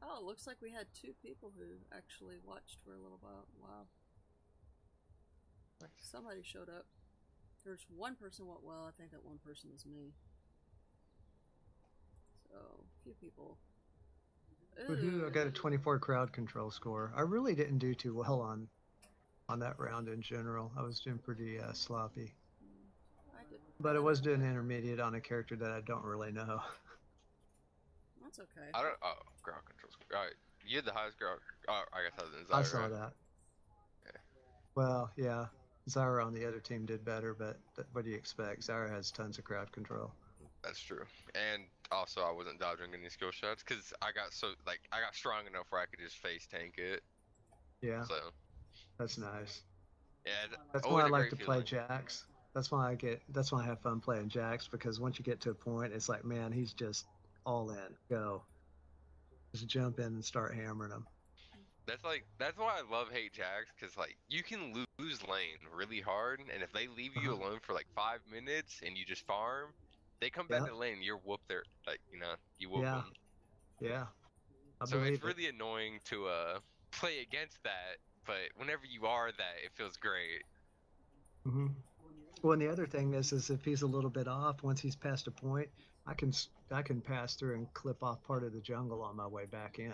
S2: Oh, it looks like we had 2 people who actually watched for a little while. Wow. Somebody showed up. There's one person went well. I think that one person is me. So, a few people.
S1: Woohoo, I got a 24 crowd control score. I really didn't do too well on that round in general. I was doing pretty sloppy.
S2: I did.
S1: But I was doing intermediate on a character that I don't really know.
S2: That's okay.
S3: I don't. Oh, crowd control. Alright, you had the highest crowd. Oh, I guess I was in Zyra.
S1: I saw that.
S3: Yeah.
S1: Well, yeah. Zyra on the other team did better, but what do you expect? Zyra has tons of crowd control.
S3: That's true. And also, I wasn't dodging any skill shots because I got strong enough where I could just face tank it.
S1: Yeah.
S3: So.
S1: That's nice.
S3: Yeah.
S1: That's why I like to play Jax. That's why I have fun playing Jax, because once you get to a point, it's like, man, he's just all in. Go. Just jump in and start hammering him.
S3: That's why I love hate Jax, because like you can lose lane really hard, and if they leave you alone for like 5 minutes and you just farm, they come back to the lane and you're whoop their you whoop them.
S1: Yeah.
S3: So it's really annoying to play against that, but whenever you are that, it feels great.
S1: Mm-hmm. Well, and the other thing is if he's a little bit off, once he's past a point, I can pass through and clip off part of the jungle on my way back in.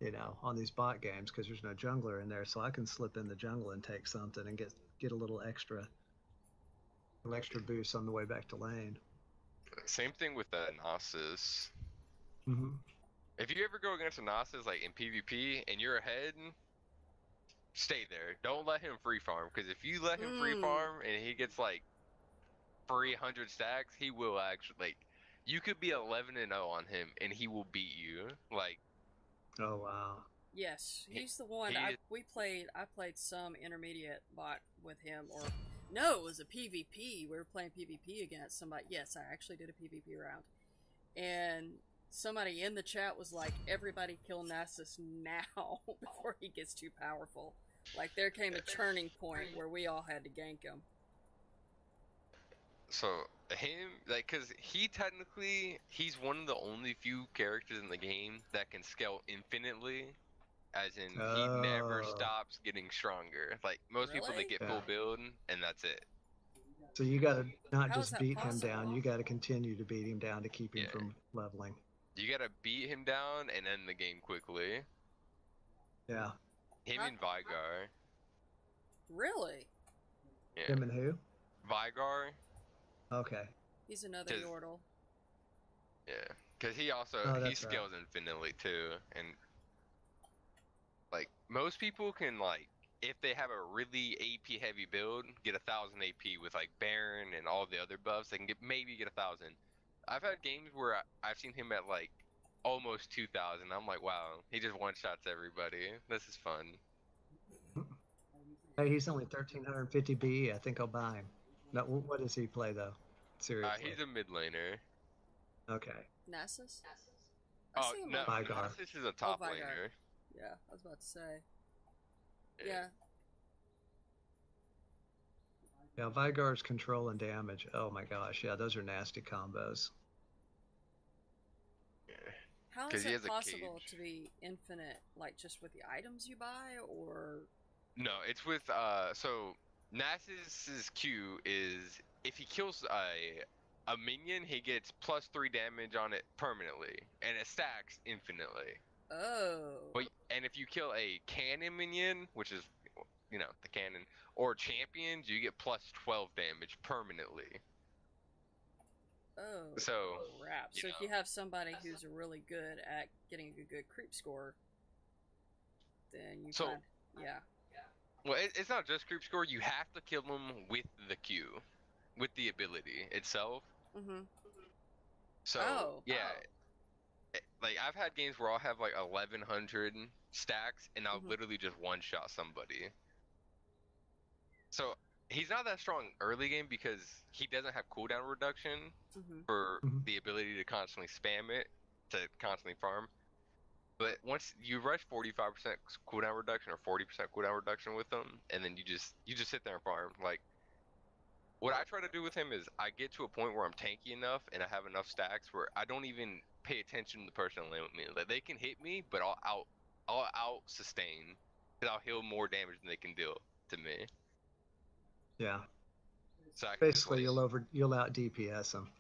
S1: You know, on these bot games, because there's no jungler in there, so I can slip in the jungle and take something and get a little extra boost on the way back to lane.
S3: Same thing with Nasus.
S1: Mm-hmm.
S3: If you ever go against a Nasus like in PvP and you're ahead, stay there. Don't let him free farm, because if you let him free farm and he gets like 300 stacks, he will actually you could be 11-0 on him and he will beat you. Like.
S1: Oh wow.
S2: Yes, he's the one. I played some intermediate bot with him, or no, it was a PvP. We were playing PvP against somebody. Yes, I actually did a PvP round, and somebody in the chat was like, "Everybody kill Nasus now before he gets too powerful." Like there came a turning point where we all had to gank him.
S3: So him, cause he's one of the only few characters in the game that can scale infinitely, as in he never stops getting stronger. Like most people, they get full build and that's it.
S1: So you gotta not just beat him down, you gotta continue to beat him down to keep him from leveling.
S3: You gotta beat him down and end the game quickly.
S1: Yeah.
S3: Him and Veigar.
S2: Really?
S3: Yeah.
S1: Him and who?
S3: Veigar.
S1: Okay.
S2: He's another Yordel.
S3: Yeah, because he also he scales infinitely too, and like most people can if they have a really AP heavy build, get 1,000 AP with like Baron and all the other buffs. They can maybe get 1,000. I've had games where I've seen him at like almost 2,000. I'm like, wow, he just one shots everybody. This is fun.
S1: Hey, he's only 1,350 B. I think I'll buy him. No, what does he play though? Seriously.
S3: He's a mid laner.
S1: Okay.
S2: Nasus?
S3: Oh no,
S1: Veigar.
S3: Nasus is a top laner.
S2: Yeah, I was about to say. Yeah.
S1: Yeah, Veigar's control and damage. Oh my gosh, yeah, those are nasty combos.
S3: Yeah.
S2: How is it possible to be infinite, like just with the items you buy, or?
S3: No, it's with so Nasus's Q is if he kills a minion, he gets +3 damage on it permanently, and it stacks infinitely.
S2: Oh.
S3: But and if you kill a cannon minion, which is the cannon, or champions, you get +12 damage permanently.
S2: Oh.
S3: So
S2: crap. So if you have somebody who's really good at getting a good creep score, then you can. Yeah.
S3: Well, it's not just creep score. You have to kill them with the Q, with the ability itself.
S2: Mm-hmm.
S3: So like I've had games where I'll have like 1,100 stacks, and I'll literally just one-shot somebody. So he's not that strong early game because he doesn't have cooldown reduction for the ability to constantly spam it, to constantly farm. But once you rush 45% cooldown reduction or 40% cooldown reduction with him, and then you just sit there and farm. Like, what I try to do with him is I get to a point where I'm tanky enough and I have enough stacks where I don't even pay attention to the person on lane with me. Like, they can hit me, but I'll out sustain, because I'll heal more damage than they can deal to me.
S1: Yeah.
S3: So I can just,
S1: Basically,
S3: like,
S1: you'll out DPS him.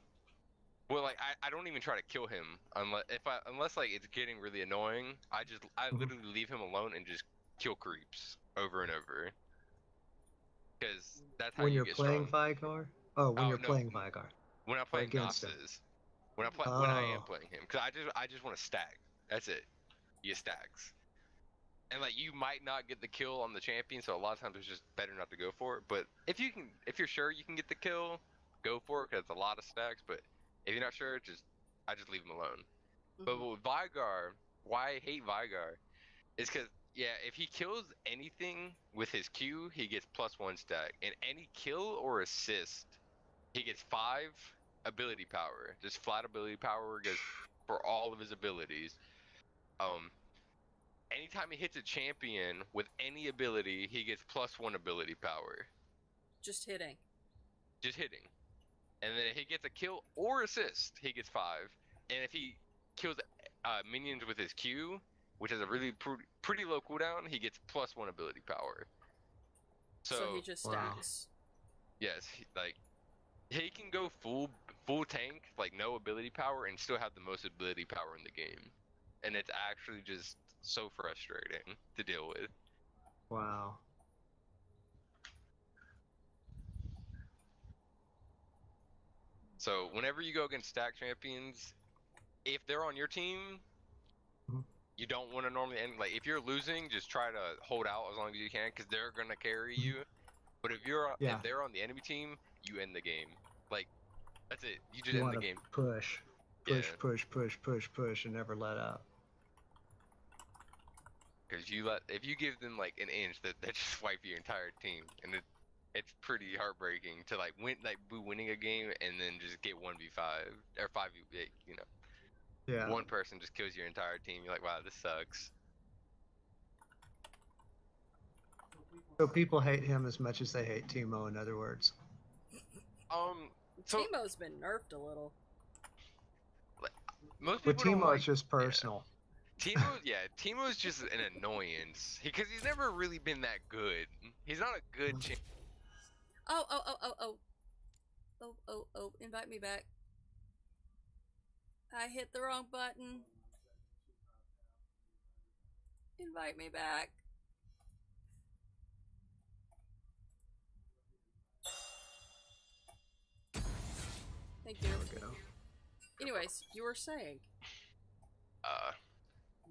S3: well, like I don't even try to kill him unless like it's getting really annoying. I literally leave him alone and just kill creeps over and over. Because that's how
S1: When
S3: you
S1: you're
S3: get
S1: playing
S3: strong.
S1: Veigar? Oh, when you're
S3: No,
S1: playing Veigar.
S3: when I'm
S1: Or
S3: playing
S1: against him.
S3: Nasus, when I am
S1: Oh.
S3: playing him, because I just want to stack. That's it. You get stacks. And like you might not get the kill on the champion, so a lot of times it's just better not to go for it. But if you're sure you can get the kill, go for it, because it's a lot of stacks. But if you're not sure, I just leave him alone. But with Veigar, why I hate Veigar is because, yeah, if he kills anything with his Q, he gets +1 stack. And any kill or assist, he gets 5 ability power. Just flat ability power goes for all of his abilities. Anytime he hits a champion with any ability, he gets +1 ability power.
S2: Just hitting.
S3: Just hitting. And then if he gets a kill or assist, he gets 5. And if he kills minions with his Q, which is a really pretty low cooldown, he gets +1 ability power.
S2: So he just stacks.
S3: Yes, he can go full tank, like no ability power, and still have the most ability power in the game. And it's actually just so frustrating to deal with.
S1: Wow.
S3: So whenever you go against stack champions, if they're on your team, you don't want to normally end. Like, if you're losing, just try to hold out as long as you can, because they're gonna carry you. But if they're on the enemy team, you end the game. Like, that's it. You just end the game.
S1: Push, and never let up.
S3: Because if you give them like an inch, that just wipe your entire team, and it's pretty heartbreaking to be winning a game and then just get 1v5 or 5v8. You know.
S1: Yeah.
S3: One person just kills your entire team. You're like, wow, this sucks.
S1: So people hate him as much as they hate Teemo, in other words.
S3: So
S2: Teemo's been nerfed a little.
S3: Most people
S1: With Teemo,
S3: don't
S1: it's just personal.
S3: Yeah. Teemo's just an annoyance. Because he's never really been that good. He's not a good champion.
S2: Oh, invite me back. I hit the wrong button. Invite me back. Thank you. Anyways, you were saying.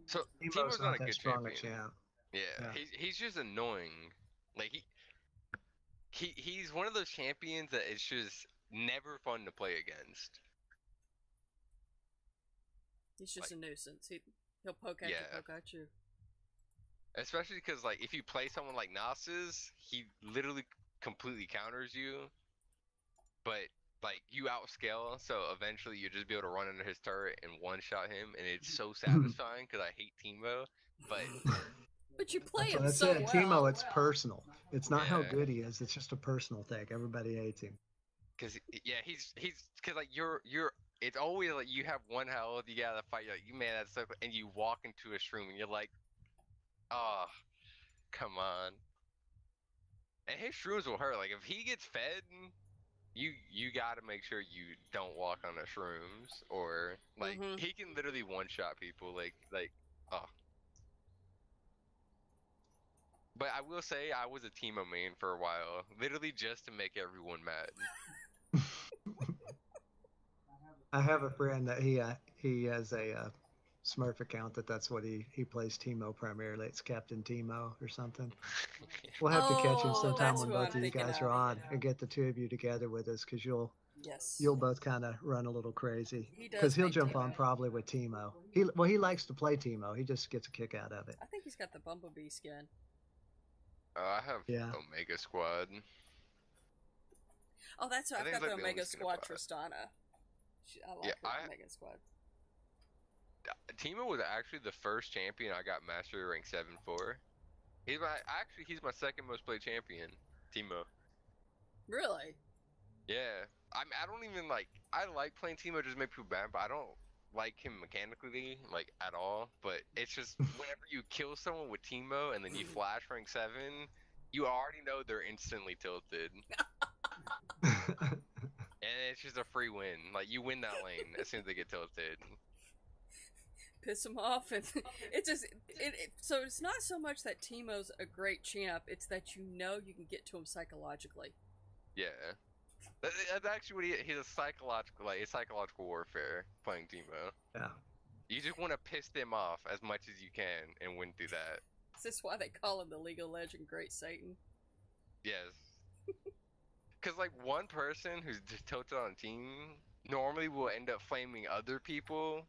S3: So Teemo's not a good champion. Yeah. He's just annoying. Like he's one of those champions that it's just never fun to play against.
S2: He's just a nuisance. He'll poke at you.
S3: Especially because, like, if you play someone like Nasus, he literally completely counters you. But, like, you outscale, so eventually you just be able to run into his turret and one-shot him, and it's so satisfying because I hate Teemo.
S2: But you play him
S1: that's
S2: so
S1: it.
S2: well.
S1: Teemo, it's personal. It's not how good he is. It's just a personal thing. Everybody hates him.
S3: Because because like it's always like you have one health, you gotta fight, like, you man, that's so, and you walk into a shroom and you're like, oh, come on. And his shrooms will hurt. Like, if he gets fed, you gotta make sure you don't walk on the shrooms, or like he can literally one-shot people. Like oh. But I will say I was a Teemo main for a while, literally just to make everyone mad.
S1: I have a friend that he has a Smurf account that's what he plays Teemo primarily. It's Captain Teemo or something. We'll have to catch him sometime when both of you guys are on and get the two of you together with us, because you'll both kind of run a little crazy, because he'll jump on probably with Teemo. He likes to play Teemo. He just gets a kick out of it.
S2: I think he's got the Bumblebee skin.
S3: I have Omega Squad.
S2: Oh, that's right. I've got the Omega Squad Tristana. I like the Omega Squad.
S3: Teemo was actually the first champion I got mastery rank 7 for. He's my second most played champion. Teemo.
S2: Really?
S3: Yeah. I don't even like. I like playing Teemo just to make people bad, but I don't like him mechanically like at all. But it's just whenever you kill someone with Teemo and then you flash rank 7, you already know they're instantly tilted. And it's just a free win. Like, you win that lane as soon as they get tilted.
S2: Piss them off, and it's just so it's not so much that Teemo's a great champ, it's that you know you can get to him psychologically.
S3: Yeah. That's actually what he's a psychological warfare playing Teemo.
S1: Yeah.
S3: You just want to piss them off as much as you can and win through that.
S2: Is this why they call him the League of Legends Great Satan?
S3: Yes. Because, like, one person who's just tilted on a team normally will end up flaming other people,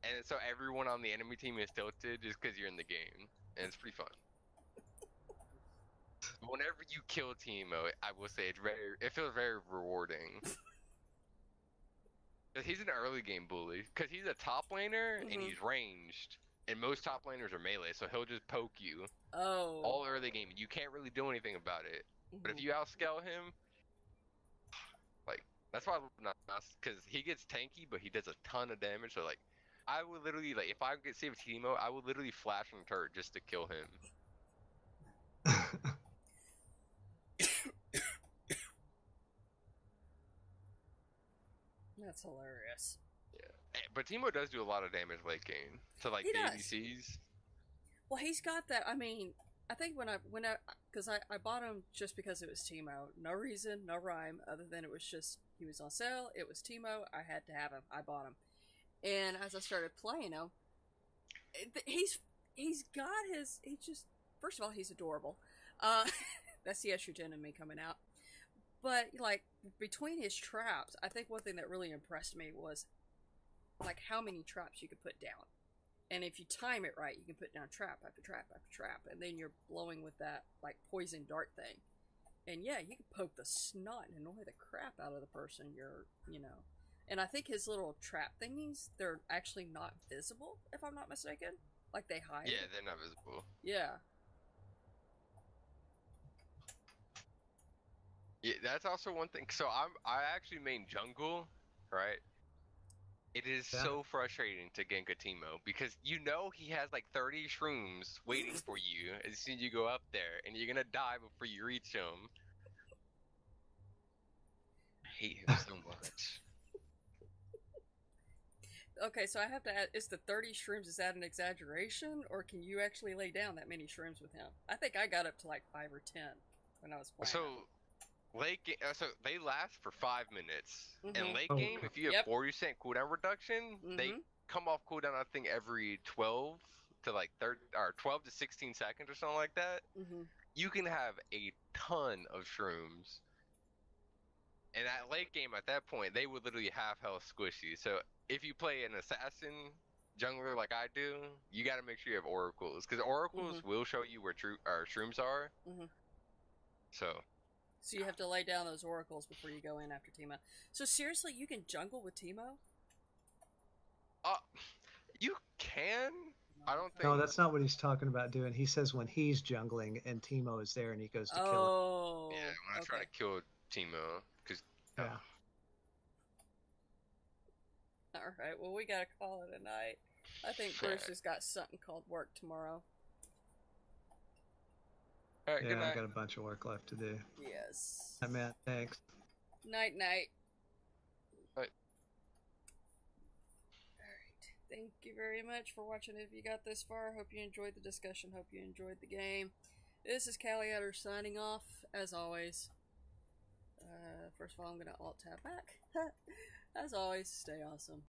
S3: and so everyone on the enemy team is tilted just because you're in the game, and it's pretty fun. Whenever you kill Teemo, I will say it feels very rewarding. Cause he's an early game bully, because he's a top laner and he's ranged, and most top laners are melee, so he'll just poke you all early game, and you can't really do anything about it. But if you outscale him, like, that's why I love Nasus, because he gets tanky, but he does a ton of damage. So, like, I would literally, like, if I get saved Teemo, I would literally flash on the turret just to kill him.
S2: That's hilarious.
S3: Yeah, but Teemo does do a lot of damage late game to, like, the ADCs.
S2: Well, he's got that. I mean, I think because I bought him just because it was Teemo. No reason, no rhyme, other than it was just, he was on sale, it was Teemo, I had to have him, I bought him. And as I started playing him, he's got he just, first of all, he's adorable. That's the estrogen in me coming out. But, like, between his traps, I think one thing that really impressed me was, like, how many traps you could put down. And if you time it right, you can put down trap after trap after trap, and then you're blowing with that, like, poison dart thing. And yeah, you can poke the snot and annoy the crap out of the person you know. And I think his little trap thingies, they're actually not visible, if I'm not mistaken. Like, they hide.
S3: Yeah, they're not visible.
S2: Yeah.
S3: Yeah, that's also one thing. So I actually main jungle, right? It is so frustrating to gank a Teemo because you know he has like 30 shrooms waiting for you as soon as you go up there, and you're gonna die before you reach him. I hate him so much.
S2: Okay, so I have to add, is the 30 shrooms, is that an exaggeration, or can you actually lay down that many shrooms with him? I think I got up to like 5 or 10 when I was playing.
S3: So they last for 5 minutes. And late game, if you have 40% cooldown reduction, they come off cooldown, I think, every 12 to like 12 to 16 seconds or something like that. You can have a ton of shrooms. And at late game, at that point, they would literally half health squishy. So if you play an assassin jungler like I do, you got to make sure you have oracles, because oracles will show you where shrooms are. So
S2: you have to lay down those oracles before you go in after Teemo. So seriously, you can jungle with Teemo?
S3: You can. I don't think.
S1: No, that's not what he's talking about doing. He says when he's jungling and Teemo is there and he goes to kill him.
S3: Yeah, when I try to kill Teemo, because
S2: Alright, well, we gotta call it a night. I think Bruce has got something called work tomorrow.
S3: Alright, good night.
S1: I got a bunch of work left to do.
S2: Yes.
S1: Hi, Matt. Thanks.
S2: Night, night.
S3: Bye.
S2: Alright, thank you very much for watching. If you got this far, hope you enjoyed the discussion, hope you enjoyed the game. This is Kaliadder signing off, as always. First of all, I'm gonna alt-tab back. As always, stay awesome.